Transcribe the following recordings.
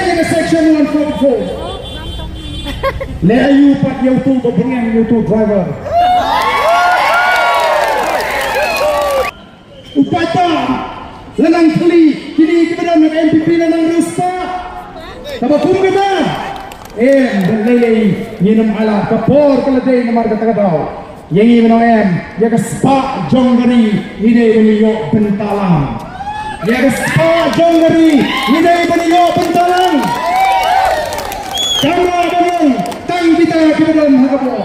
in section 144. Le ayu pat YouTube bebengan YouTube driver. Upata lenang keli kini kebetulan MPP lenang rusta. Tabakum kita. Dan lele minum ala kapor keledai nomor kata-kata. Yang ini menang ya ke spa jonggari ide beliau bentalang. Ya ke spa jonggari ide beliau bentalang. Kamera bangun tang kita kebetulan hakapo.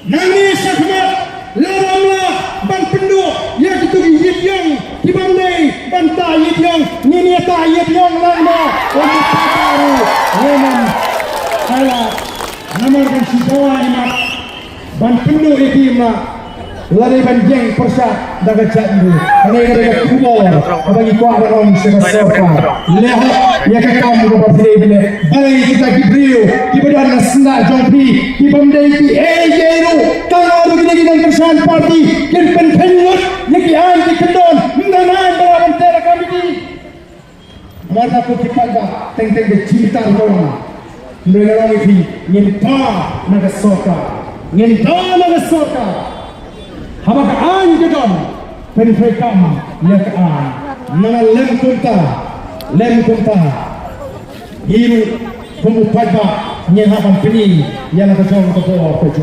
Nangis sakmat laramlah ban penduk ya ketugi yidyong dibandai banta yidyong niniata yidyong lama untuk paru memang ala nomor dan sibawa imat ban penduk itu mak lari banjeng persat daga jadmu ini daga kubur bagi kuah orang sebesoka lehat ya kakam ko pabile balai kita gibriu kibadan nasna jompi kibamdai ki ejeru kalau begini dengan persan parti kirpen pengut yaki an di kendon mendanan dalam tera kami di marta putikaga teng-teng de cinta orang mereka lagi nyimpa naga soka habak an gedon penfekam ya kaan nana lem kunta hiru pemupatba nyehapan peni yang nak jom ke bawah peju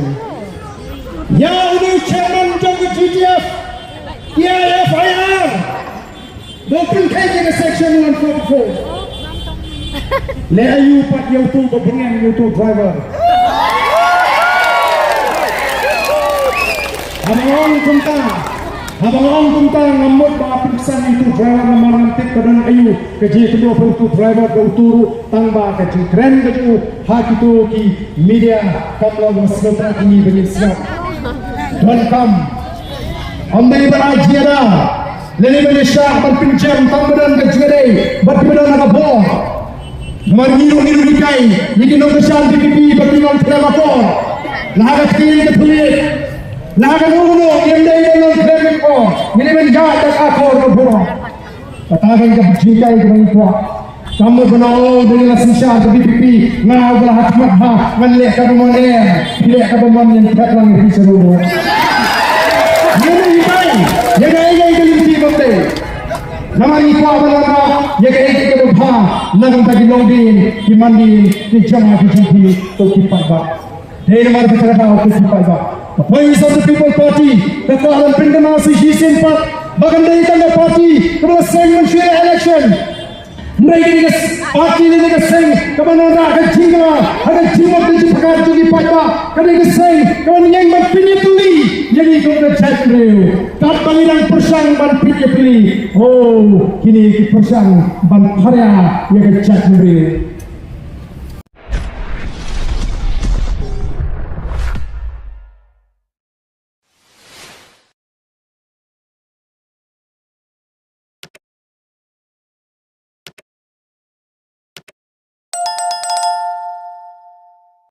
ya ini chairman jom ke GTF ya FIR open case in section 144 le ayu pat YouTube bebengan YouTube driver. Abang tentang ngamut bawa periksan itu driver nomor nanti kedan ayu keji kedua itu driver ke uturu tangba keji keren keji hak itu ki media kamla waslotra ini benisap dan kam ambil berajiara lele Malaysia berpinjam tambadan kejere berpinjam nak boh mengiru dikai jadi nombor satu PPP berpinjam telefon lahat kini kepulit laga nuno yang dari dalam film ko ini menjadi akor berbuah katakan ke berjikai ke bangkwa kamu benar dengan sisa ke PPP ngau belah hikmat ha menlek ke pemandian pilih ke pemandian tidak lagi di seluruh ini hibai yang ayai ke limpi bante nama ikwa berlama yang ayai ke berha nang bagi longdin di mandi di jamaah di jumpi to kipat bak dari nomor berkata ke kipat bak Voice of the People Party, kekalan pendemasi Jisin Pak, bahkan dari tanda parti, kemudian seng mensyuara election. Mereka ini parti ini seng, kemudian ada jimat dan jipakar juga pada, kemudian seng, kemudian yang berpilih tuli, jadi kemudian jatuh. Tak banginan persang ban pilih. Oh, kini persang ban karya yang jatuh.